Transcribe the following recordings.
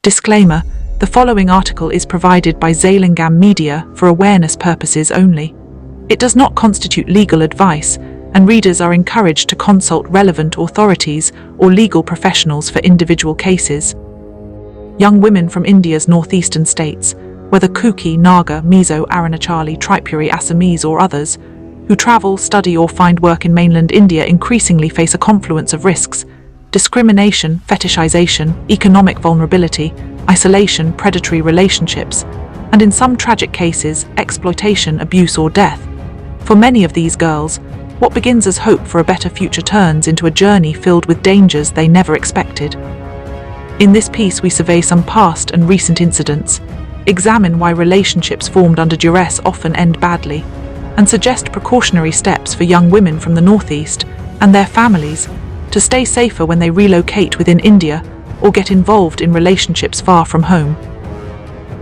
Disclaimer: the following article is provided by Zailingam Media for awareness purposes only. It does not constitute legal advice, and readers are encouraged to consult relevant authorities or legal professionals for individual cases. Young women from India's northeastern states, whether Kuki, Naga, Mizo, Arunachali, Tripuri, Assamese or others, who travel, study or find work in mainland India increasingly face a confluence of risks: discrimination, fetishization, economic vulnerability, isolation, predatory relationships, and in some tragic cases, exploitation, abuse or death. For many of these girls, what begins as hope for a better future turns into a journey filled with dangers they never expected. In this piece we survey some past and recent incidents, examine why relationships formed under duress often end badly, and suggest precautionary steps for young women from the Northeast and their families to stay safer when they relocate within India or get involved in relationships far from home.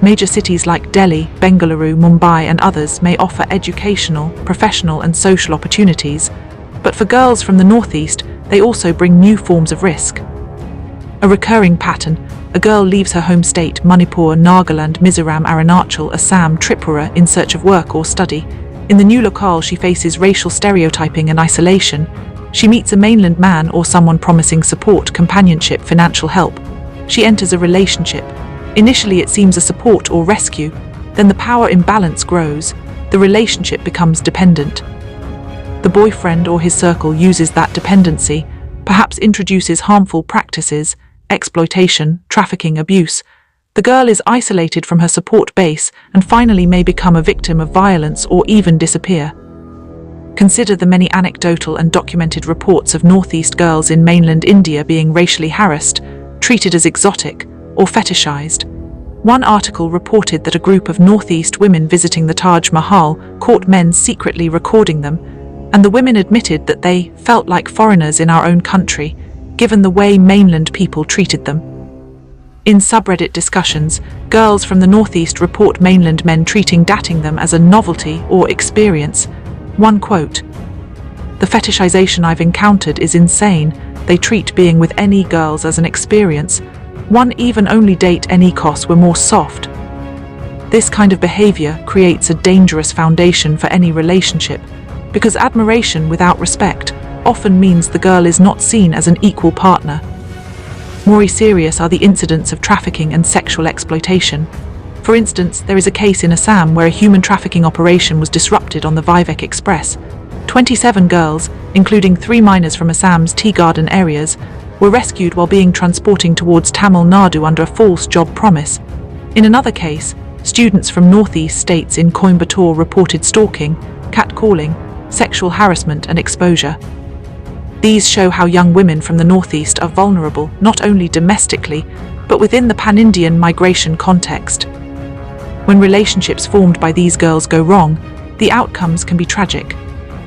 Major cities like Delhi, Bengaluru, Mumbai and others may offer educational, professional and social opportunities, but for girls from the Northeast, they also bring new forms of risk. A recurring pattern: a girl leaves her home state, Manipur, Nagaland, Mizoram, Arunachal, Assam, Tripura in search of work or study. In the new locale she faces racial stereotyping and isolation. She meets a mainland man or someone promising support, companionship, financial help. She enters a relationship. Initially it seems a support or rescue, then the power imbalance grows, the relationship becomes dependent. The boyfriend or his circle uses that dependency, perhaps introduces harmful practices, exploitation, trafficking, abuse. The girl is isolated from her support base and finally may become a victim of violence or even disappear. Consider the many anecdotal and documented reports of Northeast girls in mainland India being racially harassed, treated as exotic, or fetishized. One article reported that a group of Northeast women visiting the Taj Mahal caught men secretly recording them, and the women admitted that they felt like foreigners in our own country, given the way mainland people treated them. In subreddit discussions, girls from the Northeast report mainland men treating dating them as a novelty or experience. One quote: "The fetishization I've encountered is insane. They treat being with any girls as an experience. One even only date any costs were more soft." This kind of behavior creates a dangerous foundation for any relationship, because admiration without respect often means the girl is not seen as an equal partner. More serious are the incidents of trafficking and sexual exploitation. For instance, there is a case in Assam where a human trafficking operation was disrupted on the Vivek Express. 27 girls, including 3 minors from Assam's tea garden areas, were rescued while being transported towards Tamil Nadu under a false job promise. In another case, students from Northeast states in Coimbatore reported stalking, catcalling, sexual harassment and exposure. These show how young women from the Northeast are vulnerable not only domestically, but within the pan-Indian migration context. When relationships formed by these girls go wrong, the outcomes can be tragic.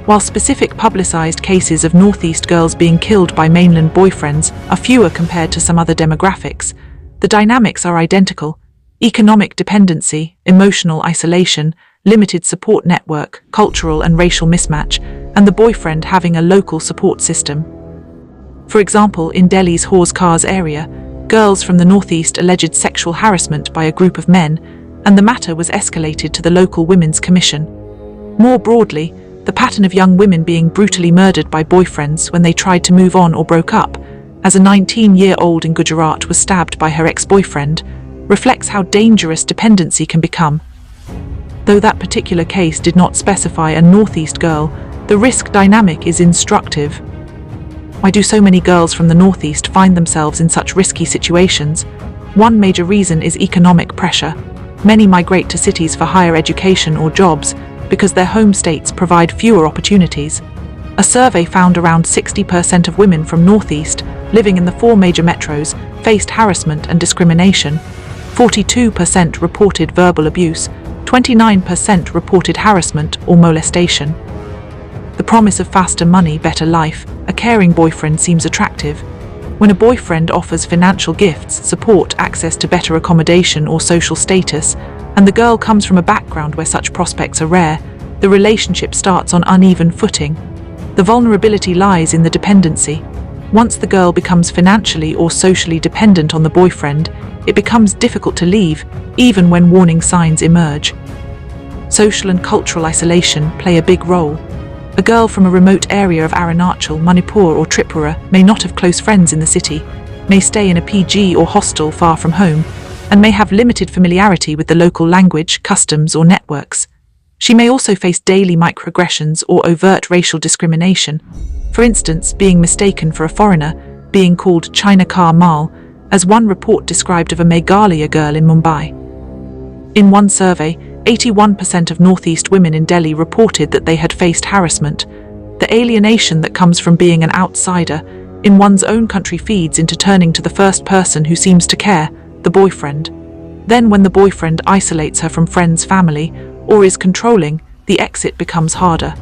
While specific publicized cases of Northeast girls being killed by mainland boyfriends are fewer compared to some other demographics, the dynamics are identical: economic dependency, emotional isolation, limited support network, cultural and racial mismatch, and the boyfriend having a local support system. For example, in Delhi's Hauz Khas area, girls from the Northeast alleged sexual harassment by a group of men, and the matter was escalated to the local Women's Commission. More broadly, the pattern of young women being brutally murdered by boyfriends when they tried to move on or broke up, as a 19-year-old in Gujarat was stabbed by her ex-boyfriend, reflects how dangerous dependency can become. Though that particular case did not specify a Northeast girl, the risk dynamic is instructive. Why do so many girls from the Northeast find themselves in such risky situations? One major reason is economic pressure. Many migrate to cities for higher education or jobs because their home states provide fewer opportunities. A survey found around 60% of women from Northeast living in the 4 major metros faced harassment and discrimination. 42% reported verbal abuse, 29% reported harassment or molestation. The promise of faster money, better life, a caring boyfriend seems attractive. When a boyfriend offers financial gifts, support, access to better accommodation or social status, and the girl comes from a background where such prospects are rare, the relationship starts on uneven footing. The vulnerability lies in the dependency. Once the girl becomes financially or socially dependent on the boyfriend, it becomes difficult to leave, even when warning signs emerge. Social and cultural isolation play a big role. A girl from a remote area of Arunachal, Manipur or Tripura may not have close friends in the city, may stay in a PG or hostel far from home, and may have limited familiarity with the local language, customs or networks. She may also face daily microaggressions or overt racial discrimination. For instance, being mistaken for a foreigner, being called China Ka Mal, as one report described of a Meghalaya girl in Mumbai. In one survey, 81% of Northeast women in Delhi reported that they had faced harassment. The alienation that comes from being an outsider in one's own country feeds into turning to the first person who seems to care, the boyfriend. Then when the boyfriend isolates her from friends, family, or is controlling, the exit becomes harder.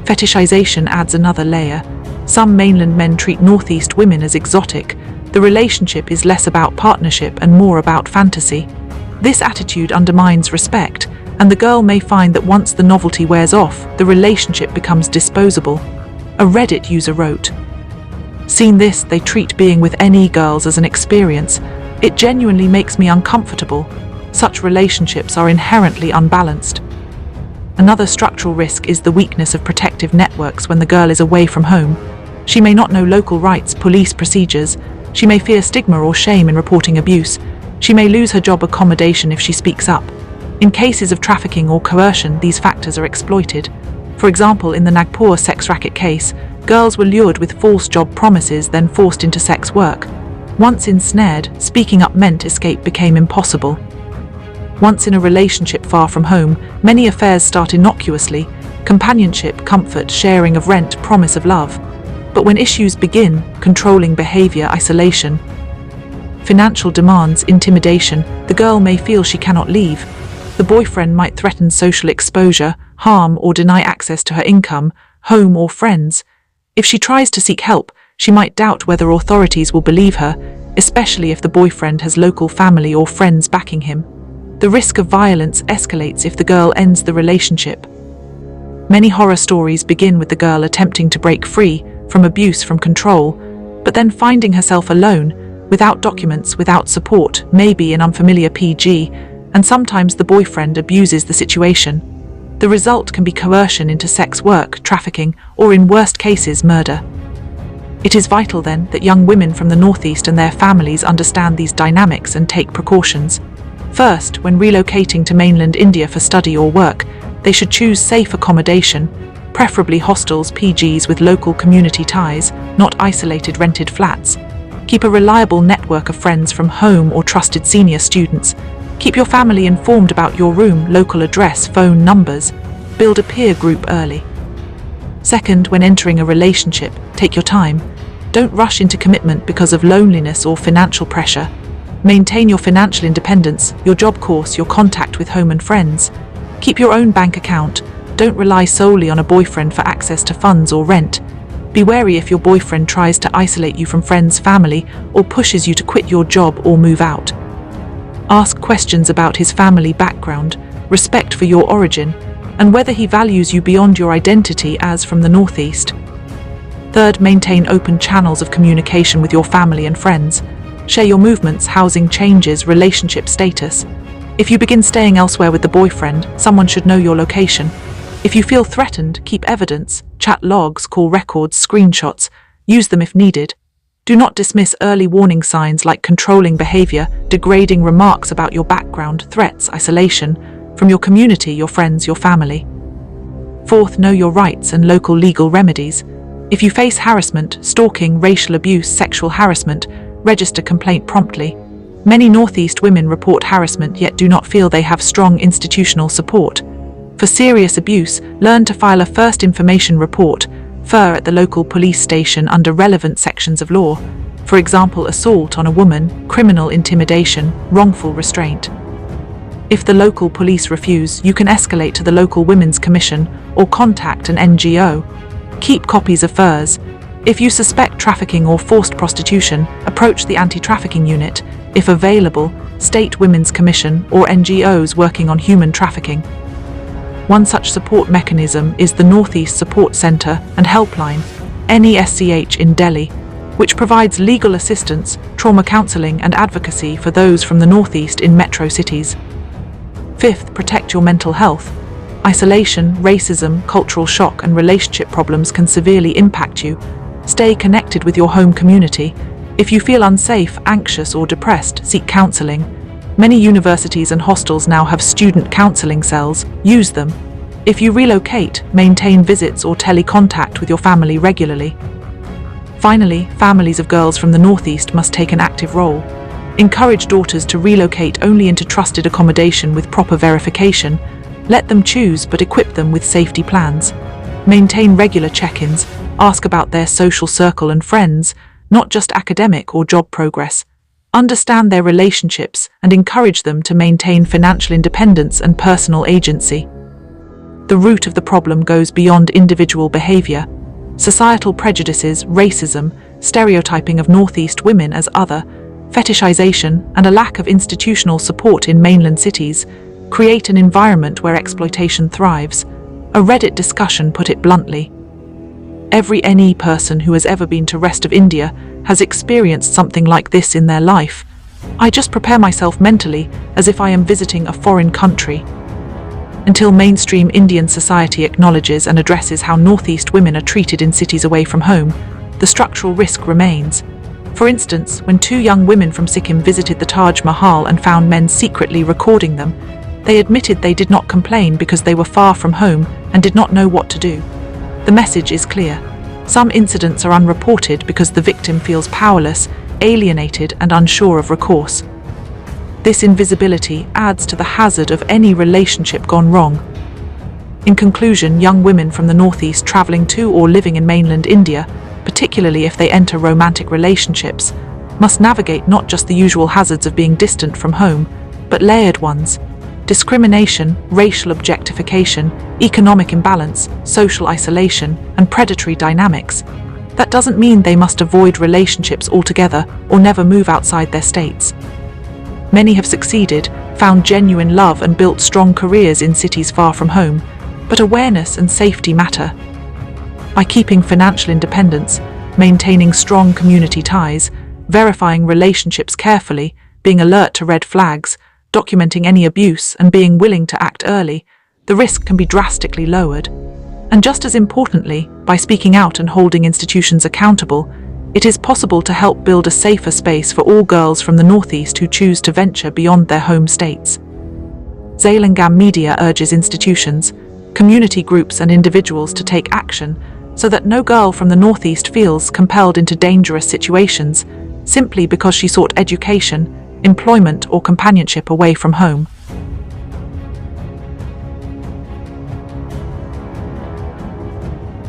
Fetishization adds another layer. Some mainland men treat Northeast women as exotic. The relationship is less about partnership and more about fantasy. This attitude undermines respect, and the girl may find that once the novelty wears off, the relationship becomes disposable. A Reddit user wrote, "Seen this, they treat being with any girls as an experience. It genuinely makes me uncomfortable. Such relationships are inherently unbalanced." Another structural risk is the weakness of protective networks when the girl is away from home. She may not know local rights, police procedures. She may fear stigma or shame in reporting abuse. She may lose her job accommodation if she speaks up. In cases of trafficking or coercion, these factors are exploited. For example, in the Nagpur sex racket case, girls were lured with false job promises, then forced into sex work. Once ensnared, speaking up meant escape became impossible. Once in a relationship far from home, many affairs start innocuously: companionship, comfort, sharing of rent, promise of love. But when issues begin, controlling behavior, isolation, financial demands, intimidation, the girl may feel she cannot leave. The boyfriend might threaten social exposure, harm, or deny access to her income, home, or friends. If she tries to seek help, she might doubt whether authorities will believe her, especially if the boyfriend has local family or friends backing him. The risk of violence escalates if the girl ends the relationship. Many horror stories begin with the girl attempting to break free from abuse, from control, but then finding herself alone, without documents, without support, maybe in unfamiliar PG, and sometimes the boyfriend abuses the situation. The result can be coercion into sex work, trafficking, or in worst cases, murder. It is vital then that young women from the Northeast and their families understand these dynamics and take precautions. First, when relocating to mainland India for study or work, they should choose safe accommodation, preferably hostels, PGs with local community ties, not isolated rented flats. Keep a reliable network of friends from home or trusted senior students. Keep your family informed about your room, local address, phone numbers. Build a peer group early. Second, when entering a relationship, take your time. Don't rush into commitment because of loneliness or financial pressure. Maintain your financial independence, your job course, your contact with home and friends. Keep your own bank account. Don't rely solely on a boyfriend for access to funds or rent. Be wary if your boyfriend tries to isolate you from friends, family, or pushes you to quit your job or move out. Ask questions about his family background, respect for your origin, and whether he values you beyond your identity as from the Northeast. Third, maintain open channels of communication with your family and friends. Share your movements, housing changes, relationship status. If you begin staying elsewhere with the boyfriend, someone should know your location. If you feel threatened, keep evidence, chat logs, call records, screenshots. Use them if needed. Do not dismiss early warning signs like controlling behavior, degrading remarks about your background, threats, isolation from your community, your friends, your family. Fourth, know your rights and local legal remedies. If you face harassment, stalking, racial abuse, sexual harassment, register complaint promptly. Many Northeast women report harassment yet do not feel they have strong institutional support. For serious abuse, learn to file a first information report, FIR, at the local police station under relevant sections of law. For example, assault on a woman, criminal intimidation, wrongful restraint. If the local police refuse, you can escalate to the local Women's Commission or contact an NGO. Keep copies of FIRs. If you suspect trafficking or forced prostitution, approach the anti-trafficking unit, if available, state Women's Commission or NGOs working on human trafficking. One such support mechanism is the Northeast Support Centre and Helpline, NESCH in Delhi. which provides legal assistance, trauma counseling and advocacy for those from the Northeast in metro cities. 5th, protect your mental health. Isolation, racism, cultural shock and relationship problems can severely impact you. Stay connected with your home community. If you feel unsafe, anxious or depressed, seek counseling. Many universities and hostels now have student counseling cells. Use them. If you relocate, maintain visits or telecontact with your family regularly. Finally, families of girls from the Northeast must take an active role. Encourage daughters to relocate only into trusted accommodation with proper verification. Let them choose, but equip them with safety plans. Maintain regular check-ins, ask about their social circle and friends, not just academic or job progress. Understand their relationships and encourage them to maintain financial independence and personal agency. The root of the problem goes beyond individual behavior. Societal prejudices, racism, stereotyping of Northeast women as other, fetishization, and a lack of institutional support in mainland cities create an environment where exploitation thrives. A Reddit discussion put it bluntly. Every NE person who has ever been to rest of India has experienced something like this in their life. I just prepare myself mentally as if I am visiting a foreign country. Until mainstream Indian society acknowledges and addresses how Northeast women are treated in cities away from home, the structural risk remains. For instance, when 2 young women from Sikkim visited the Taj Mahal and found men secretly recording them, they admitted they did not complain because they were far from home and did not know what to do. The message is clear. Some incidents are unreported because the victim feels powerless, alienated and unsure of recourse. This invisibility adds to the hazard of any relationship gone wrong. In conclusion, young women from the Northeast traveling to or living in mainland India, particularly if they enter romantic relationships, must navigate not just the usual hazards of being distant from home, but layered ones. Discrimination, racial objectification, economic imbalance, social isolation, and predatory dynamics. That doesn't mean they must avoid relationships altogether or never move outside their states. Many have succeeded, found genuine love and built strong careers in cities far from home, but awareness and safety matter. By keeping financial independence, maintaining strong community ties, verifying relationships carefully, being alert to red flags, documenting any abuse, and being willing to act early, the risk can be drastically lowered. And just as importantly, by speaking out and holding institutions accountable, it is possible to help build a safer space for all girls from the Northeast who choose to venture beyond their home states. Zalingam Media urges institutions, community groups and individuals to take action so that no girl from the Northeast feels compelled into dangerous situations simply because she sought education, employment or companionship away from home.